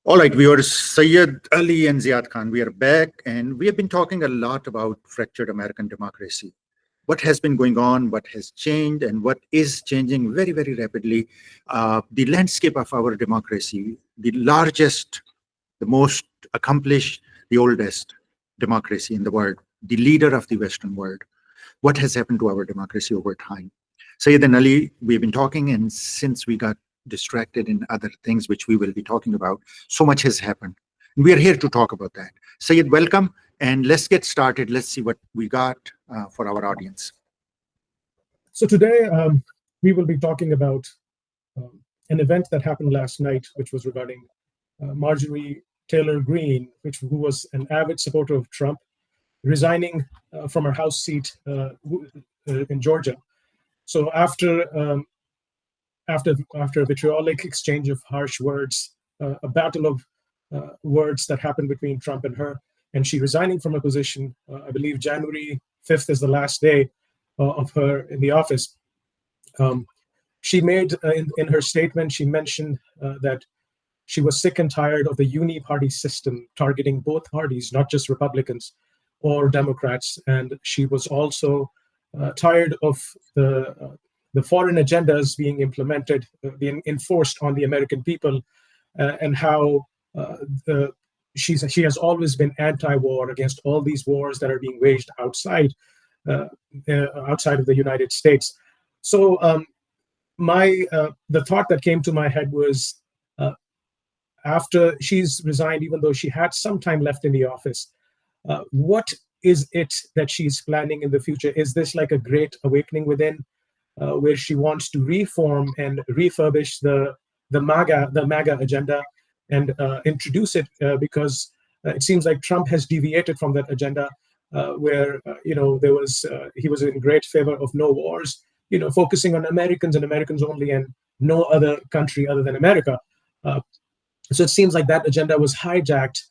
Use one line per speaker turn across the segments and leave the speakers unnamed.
All right, viewers, Syed Ali and Ziad Khan, we are back, and we have been talking a lot about fractured American democracy. What has been going on, what has changed, and what is changing very, very rapidly. The landscape of our democracy, the largest, the most accomplished, the oldest democracy in the world, the leader of the Western world. What has happened to our democracy over time? Syed and Ali, we've been talking, and since we got distracted in other things which we will be talking about, so much has happened. We are here to talk about that. Syed, welcome, and let's get started. Let's see what we got for our audience.
So today we will be talking about an event that happened last night, which was regarding Marjorie Taylor Greene, who was an avid supporter of Trump, resigning from her House seat in Georgia. So after a vitriolic exchange of harsh words, a battle of words that happened between Trump and her, and she resigning from her position, I believe January 5th is the last day of her in the office. She made, in her statement, she mentioned that she was sick and tired of the uni-party system targeting both parties, not just Republicans or Democrats. And she was also tired of the foreign agendas being implemented, being enforced on the American people, and how she has always been anti-war against all these wars that are being waged outside of the United States. So the thought that came to my head was, after she's resigned, even though she had some time left in the office, what is it that she's planning in the future? Is this like a great awakening within, where she wants to reform and refurbish the MAGA agenda and introduce it, because it seems like Trump has deviated from that agenda, where he was in great favor of no wars, focusing on Americans and Americans only, and no other country other than America. So it seems like that agenda was hijacked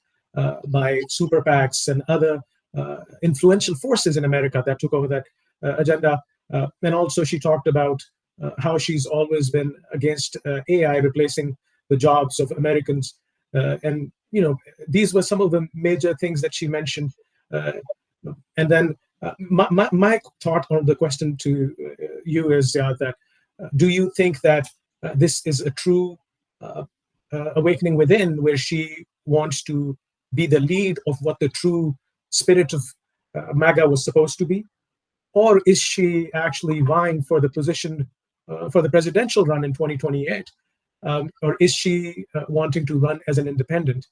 by super PACs and other influential forces in America that took over that agenda. And also she talked about how she's always been against AI replacing the jobs of Americans. And, these were some of the major things that she mentioned. And then my thought on the question to you is that do you think that this is a true awakening within, where she wants to be the lead of what the true spirit of MAGA was supposed to be? Or is she actually vying for the position for the presidential run in 2028? Or is she wanting to run as an independent?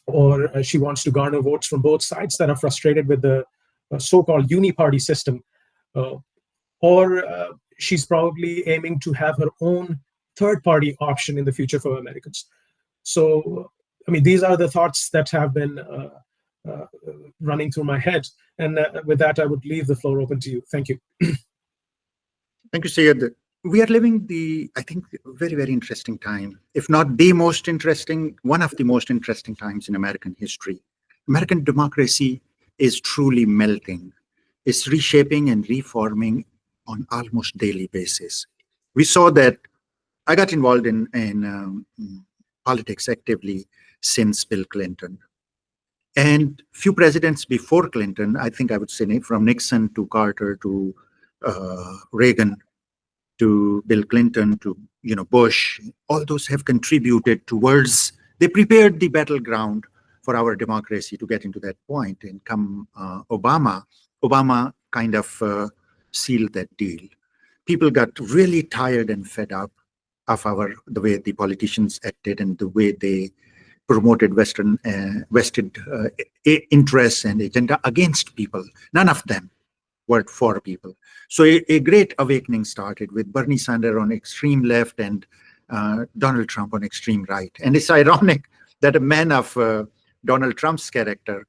Or she wants to garner votes from both sides that are frustrated with the so-called uni-party system? Or she's probably aiming to have her own third-party option in the future for Americans. So, these are the thoughts that have been running through my head. And with that, I would leave the floor open to you. Thank you.
Thank you, Syed. We are living I think, very, very interesting time, if not the most interesting, one of the most interesting times in American history. American democracy is truly melting. It's reshaping and reforming on almost daily basis. We saw that. I got involved in politics actively since Bill Clinton. And few presidents before Clinton, I think I would say from Nixon to Carter to Reagan to Bill Clinton to Bush, all those have contributed towards, they prepared the battleground for our democracy to get into that point. And come Obama kind of sealed that deal. People got really tired and fed up of the way the politicians acted and the way they promoted vested interests and agenda against people. None of them worked for people. So a great awakening started with Bernie Sanders on extreme left and Donald Trump on extreme right. And it's ironic that a man of Donald Trump's character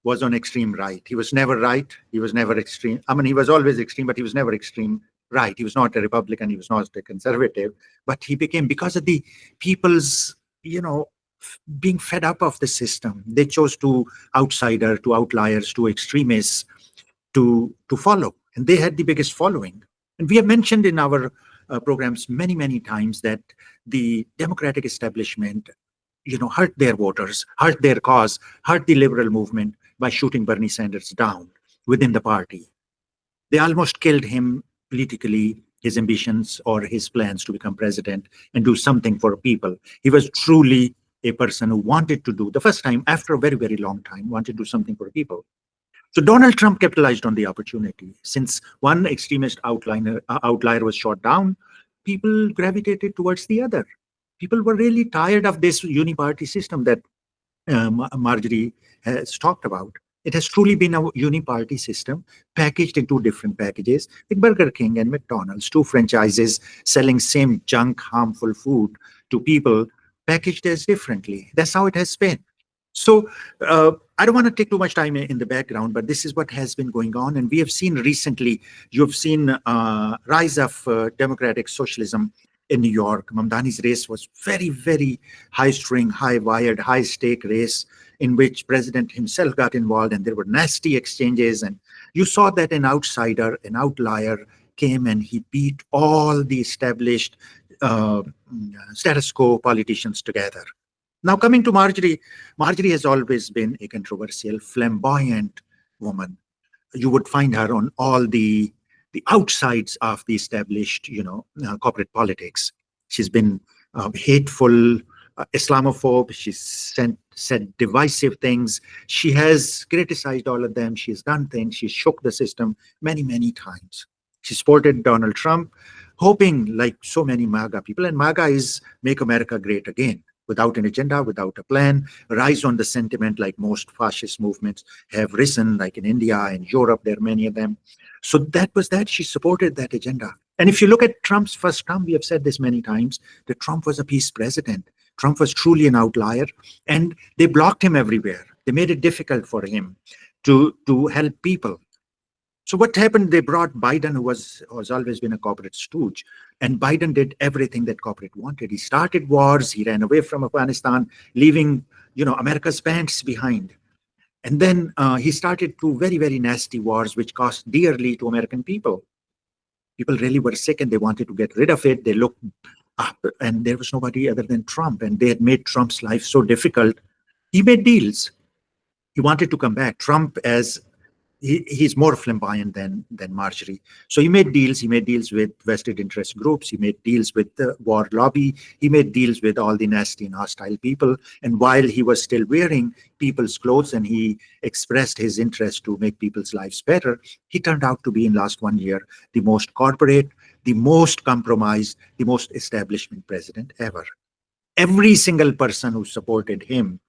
was on extreme right. He was never right. He was never extreme. He was always extreme, but he was never extreme right. He was not a Republican. He was not a conservative. But he became, because of the people's, being fed up of the system, they chose to outsiders, to outliers, to extremists to follow. And they had the biggest following. And we have mentioned in our programs many, many times that the Democratic establishment, hurt their voters, hurt their cause, hurt the liberal movement by shooting Bernie Sanders down within the party. They almost killed him politically, his ambitions or his plans to become president and do something for people. He was truly a person who wanted to do, the first time after a very, very long time, wanted to do something for people. So Donald Trump capitalized on the opportunity. Since one extremist outlier was shot down, people gravitated towards the other. People were really tired of this uniparty system that Marjorie has talked about. It has truly been a uniparty system packaged in two different packages, like Burger King and McDonald's, two franchises selling same junk, harmful food to people, packaged as differently. That's how it has been. So I don't want to take too much time in the background, but this is what has been going on. And we have seen recently, you've seen rise of democratic socialism in New York. Mamdani's race was very, very high string, high wired, high stake race in which president himself got involved, and there were nasty exchanges. And you saw that an outsider, an outlier came and he beat all the established status quo politicians together. Now, coming to Marjorie, Marjorie has always been a controversial, flamboyant woman. You would find her on all the outsides of the established, corporate politics. She's been hateful, Islamophobe. She's said divisive things. She has criticized all of them. She's done things. She shook the system many, many times. She supported Donald Trump, hoping, like so many MAGA people, and MAGA is Make America Great Again, without an agenda, without a plan, rise on the sentiment like most fascist movements have risen, like in India and Europe, there are many of them. So that was that. She supported that agenda. And if you look at Trump's first term, we have said this many times, that Trump was a peace president. Trump was truly an outlier, and they blocked him everywhere. They made it difficult for him to help people. So what happened? They brought Biden, who has always been a corporate stooge, and Biden did everything that corporate wanted. He started wars. He ran away from Afghanistan, leaving, America's pants behind. And then he started two very, very nasty wars, which cost dearly to American people. People really were sick and they wanted to get rid of it. They looked up and there was nobody other than Trump. And they had made Trump's life so difficult. He made deals. He wanted to come back. Trump, as he's more flamboyant than Marjorie. So he made deals. He made deals with vested interest groups. He made deals with the war lobby. He made deals with all the nasty and hostile people. And while he was still wearing people's clothes and he expressed his interest to make people's lives better, he turned out to be, in last 1 year, the most corporate, the most compromised, the most establishment president ever. Every single person who supported him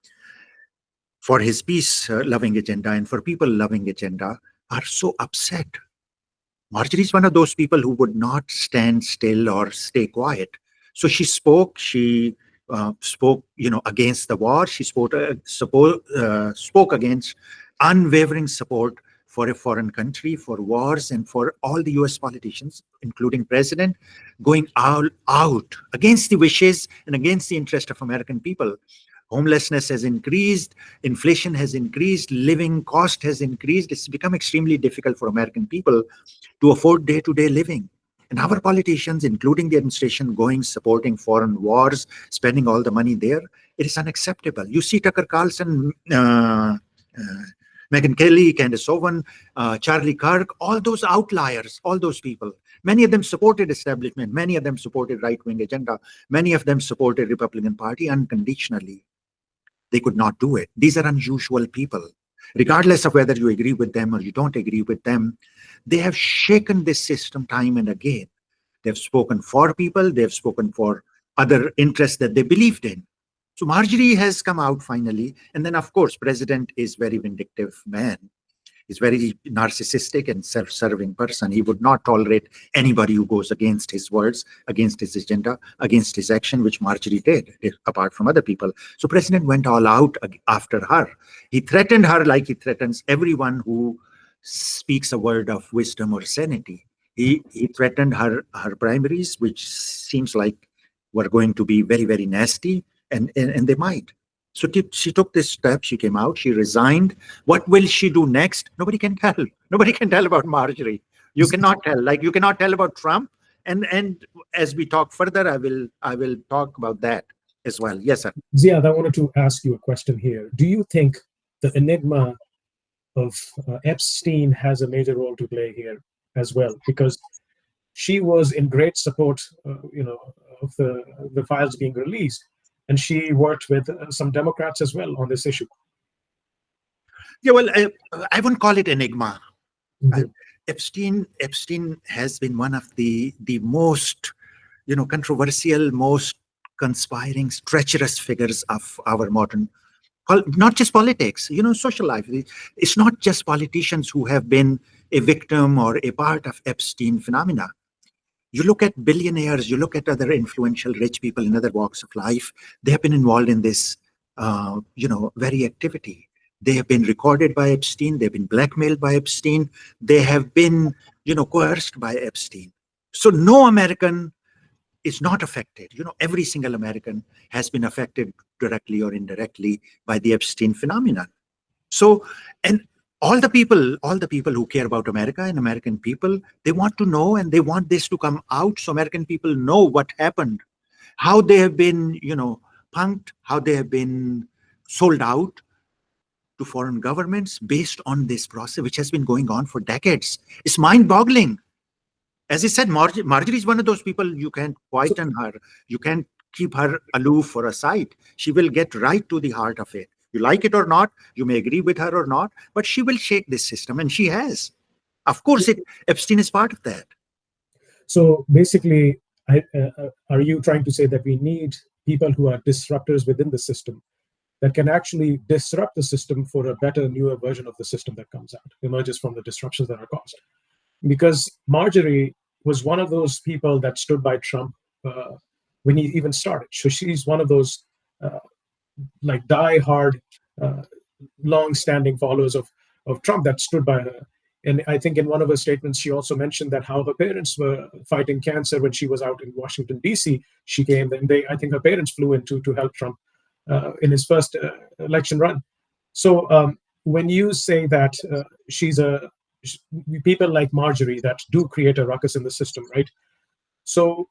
for his peace-loving agenda and for people-loving agenda are so upset. Marjorie is one of those people who would not stand still or stay quiet. So she spoke. She spoke, against the war. She spoke against unwavering support for a foreign country, for wars, and for all the US politicians, including president, going all out against the wishes and against the interest of American people. Homelessness has increased, inflation has increased, living cost has increased. It's become extremely difficult for American people to afford day-to-day living. And our politicians, including the administration, supporting foreign wars, spending all the money there, it is unacceptable. You see Tucker Carlson, Megyn Kelly, Candace Owen, Charlie Kirk, all those outliers, all those people. Many of them supported establishment. Many of them supported right-wing agenda. Many of them supported Republican Party unconditionally. They could not do it. These are unusual people. Regardless of whether you agree with them or you don't agree with them, they have shaken this system time and again. They've spoken for people. They've spoken for other interests that they believed in. So Marjorie has come out finally. And then, of course, president is very vindictive man. He's very narcissistic and self-serving person. He would not tolerate anybody who goes against his words, against his agenda, against his action, which Marjorie did, apart from other people. So president went all out after her. He threatened her like he threatens everyone who speaks a word of wisdom or sanity. He threatened her primaries, which seems like were going to be very, very nasty, and they might. So she took this step. She came out. She resigned. What will she do next? Nobody can tell. Nobody can tell about Marjorie. You cannot tell. Like you cannot tell about Trump. And as we talk further, I will talk about that as well. Yes, sir.
Ziad, I wanted to ask you a question here. Do you think the enigma of Epstein has a major role to play here as well? Because she was in great support, of the files being released, and she worked with some Democrats as well on this issue.
Yeah, well, I wouldn't call it enigma.
Mhm.
Epstein has been one of the most, controversial, most conspiring, treacherous figures of our modern, not just politics, social life. It's not just politicians who have been a victim or a part of Epstein phenomena. You look at billionaires, you look at other influential rich people in other walks of life, they have been involved in this, very activity. They have been recorded by Epstein, they've been blackmailed by Epstein, they have been, coerced by Epstein. So no American is not affected. Every single American has been affected directly or indirectly by the Epstein phenomenon. So, and all the people who care about America and American people, they want to know and they want this to come out so American people know what happened, how they have been, punked, how they have been sold out to foreign governments based on this process, which has been going on for decades. It's mind-boggling. As I said, Marjorie is one of those people you can't quieten her. You can't keep her aloof or aside. She will get right to the heart of it. You like it or not, you may agree with her or not, but she will shake this system, and she has. Of course, Epstein is part of that.
So basically, are you trying to say that we need people who are disruptors within the system that can actually disrupt the system for a better, newer version of the system that comes out, emerges from the disruptions that are caused? Because Marjorie was one of those people that stood by Trump when he even started. So she's one of those uh, like die-hard, uh, long-standing followers of Trump that stood by her. And I think in one of her statements, she also mentioned that how her parents were fighting cancer when she was out in Washington, D.C. She came, and I think her parents flew in to help Trump in his first election run. So when you say that she's people like Marjorie that do create a ruckus in the system, right? So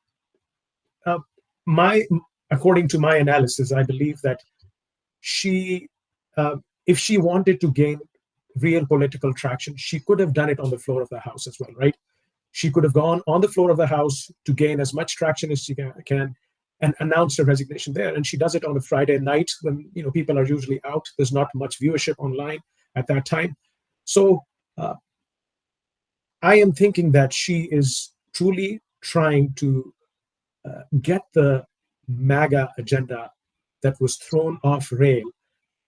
uh, my according to my analysis, I believe that she, if she wanted to gain real political traction, she could have done it on the floor of the House as well, right? She could have gone on the floor of the House to gain as much traction as she can and announced her resignation there. And she does it on a Friday night when people are usually out. There's not much viewership online at that time. So uh, I am thinking that she is truly trying to get the MAGA agenda that was thrown off rail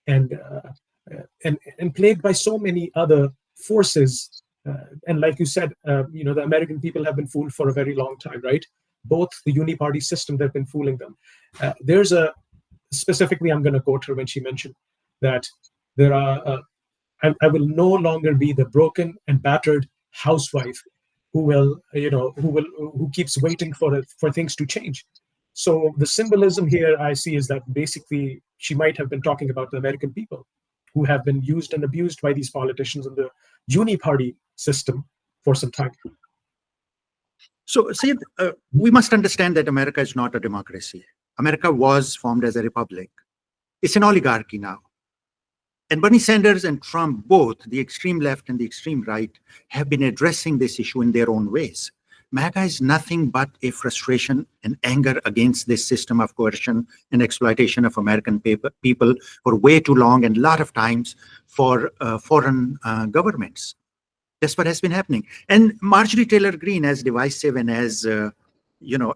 and and plagued by so many other forces. And like you said, the American people have been fooled for a very long time, right? Both the uni-party system that have been fooling them. There's a specifically, I'm going to quote her when she mentioned that there are. I will no longer be the broken and battered housewife who keeps waiting for things to change. So the symbolism here I see is that basically she might have been talking about the American people who have been used and abused by these politicians in the uni-party system for some time.
So, see, we must understand that America is not a democracy. America was formed as a republic. It's an oligarchy now. And Bernie Sanders and Trump, both the extreme left and the extreme right, have been addressing this issue in their own ways. MAGA is nothing but a frustration and anger against this system of coercion and exploitation of American people for way too long, and a lot of times for foreign governments. That's what has been happening. And Marjorie Taylor Greene, as divisive and as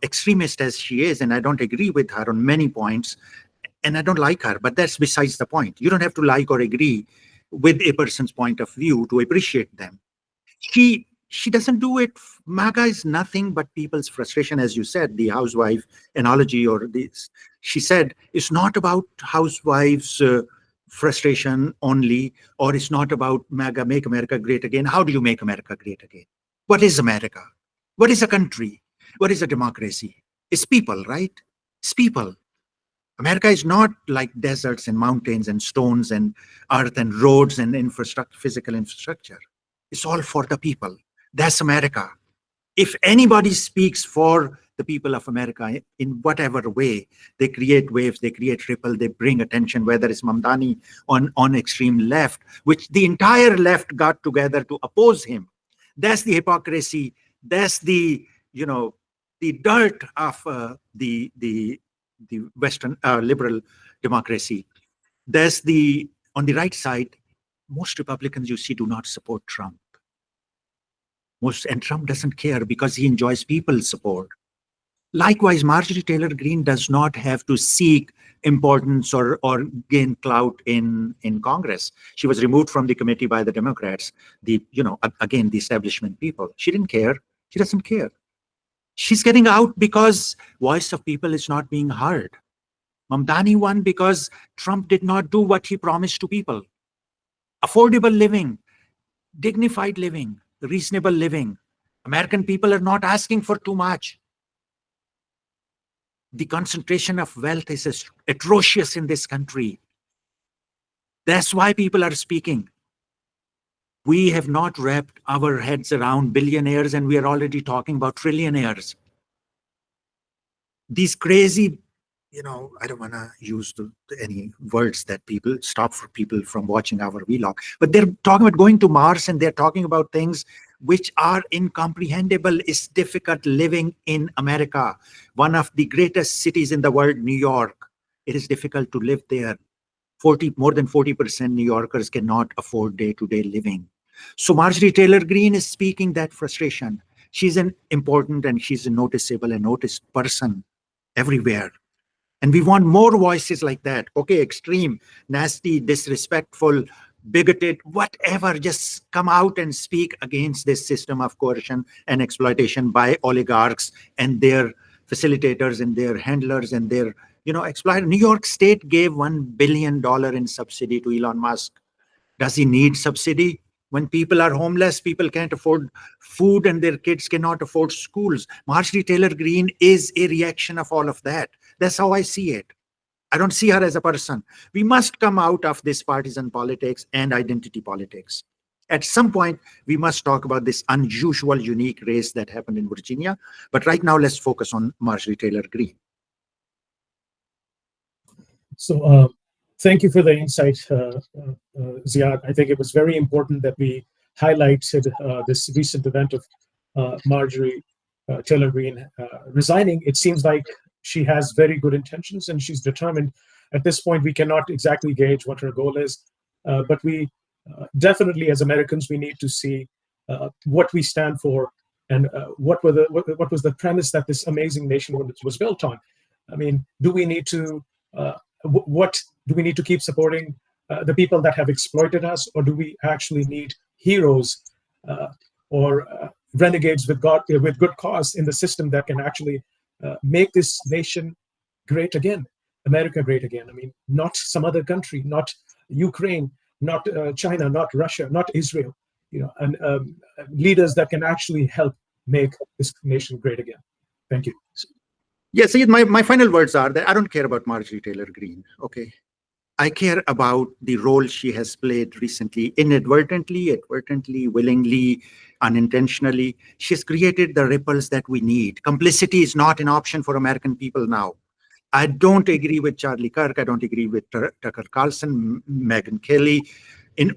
extremist as she is, and I don't agree with her on many points, and I don't like her, but that's besides the point. You don't have to like or agree with a person's point of view to appreciate them. She doesn't do it. MAGA is nothing but people's frustration, as you said, the housewife analogy, or this. She said it's not about housewives' frustration only, or it's not about MAGA, make America great again. How do you make America great again? What is America? What is a country? What is a democracy? It's people, right? It's people. America is not like deserts and mountains and stones and earth and roads and infrastructure, physical infrastructure. It's all for the people. That's America. If anybody speaks for the people of America in whatever way, they create waves, they create ripple, they bring attention, whether it's Mamdani on extreme left, which the entire left got together to oppose him. That's the hypocrisy. That's the, the dirt of the Western liberal democracy. There's on the right side, most Republicans you see do not support Trump. And Trump doesn't care because he enjoys people's support. Likewise, Marjorie Taylor Greene does not have to seek importance or gain clout in Congress. She was removed from the committee by the Democrats, again, the establishment people. She didn't care. She doesn't care. She's getting out because voice of people is not being heard. Mamdani won because Trump did not do what he promised to people. Affordable living, dignified living, reasonable living. American people are not asking for too much. The concentration of wealth is atrocious in this country. That's why people are speaking. We have not wrapped our heads around billionaires, and we are already talking about trillionaires. These crazy, I don't want to use any words that stop for people from watching our vlog, but they're talking about going to Mars, and they're talking about things which are incomprehensible. It's difficult living in America, one of the greatest cities in the world, New York. It is difficult to live there. More than 40% New Yorkers cannot afford day-to-day living. So Marjorie Taylor Greene is speaking that frustration. She's an important and she's a noticeable and noticed person everywhere. And we want more voices like that. Okay, extreme, nasty, disrespectful, bigoted, whatever, just come out and speak against this system of coercion and exploitation by oligarchs and their facilitators and their handlers and their, exploiter. New York State gave $1 billion in subsidy to Elon Musk. Does he need subsidy? When people are homeless, people can't afford food and their kids cannot afford schools. Marjorie Taylor Greene is a reaction of all of that. That's how I see it. I don't see her as a person. We must come out of this partisan politics and identity politics. At some point, we must talk about this unusual, unique race that happened in Virginia. But right now, let's focus on Marjorie Taylor Greene.
So thank you for the insight, Ziad. I think it was very important that we highlighted this recent event of Marjorie Taylor Greene resigning. It seems like she has very good intentions and she's determined. At this point, we cannot exactly gauge what her goal is, but we definitely, as Americans, we need to see what we stand for and what was the premise that this amazing nation was built on. I mean, do we need to what do we need to keep supporting the people that have exploited us, or do we actually need heroes or renegades with good cause in the system that can actually make this nation great again, America great again? I mean, not some other country, not Ukraine, not China, not Russia, not Israel, and leaders that can actually help make this nation great again. Thank you.
Yeah, see, my final words are that I don't care about Marjorie Taylor Greene, okay? I care about the role she has played recently, inadvertently, willingly, unintentionally. She's created the ripples that we need. Complicity is not an option for American people now. I don't agree with Charlie Kirk. I don't agree with Tucker Carlson, Megyn Kelly,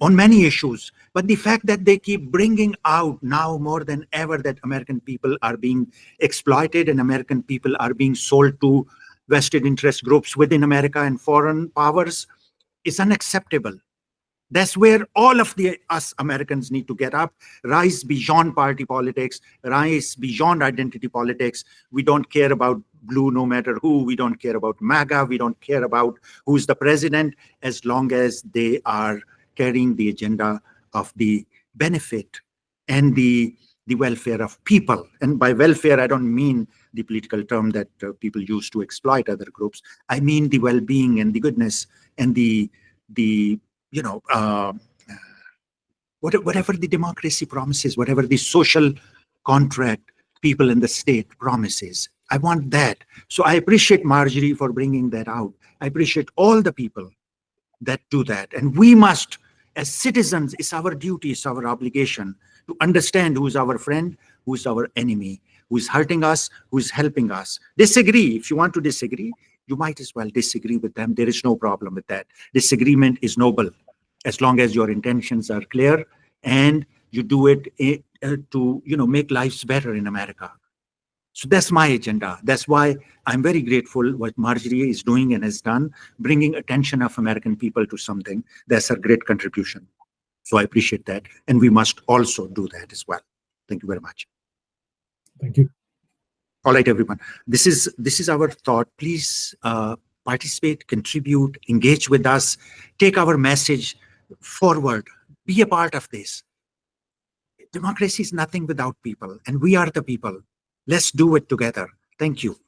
on many issues. But the fact that they keep bringing out now more than ever that American people are being exploited and American people are being sold to vested interest groups within America and foreign powers is unacceptable. That's where all of us Americans need to get up, rise beyond party politics, rise beyond identity politics. We don't care about blue no matter who. We don't care about MAGA. We don't care about who's the president, as long as they are carrying the agenda of the benefit and the welfare of people. And by welfare, I don't mean the political term that people use to exploit other groups. I mean the well-being and the goodness and whatever the democracy promises, whatever the social contract people in the state promises. I want that. So I appreciate Marjorie for bringing that out. I appreciate all the people that do that. And we must, as citizens, it's our duty, it's our obligation to understand who is our friend, who's our enemy, who's hurting us, who's helping us. Disagree. If you want to disagree, you might as well disagree with them. There is no problem with that. Disagreement is noble as long as your intentions are clear and you do it to make lives better in America. So that's my agenda. That's why I'm very grateful what Marjorie is doing and has done, bringing attention of American people to something. That's her great contribution. So I appreciate that. And we must also do that as well. Thank you very much.
Thank you.
All right, everyone. This is our thought. Please participate, contribute, engage with us, take our message forward, be a part of this. Democracy is nothing without people, and we are the people. Let's do it together. Thank you.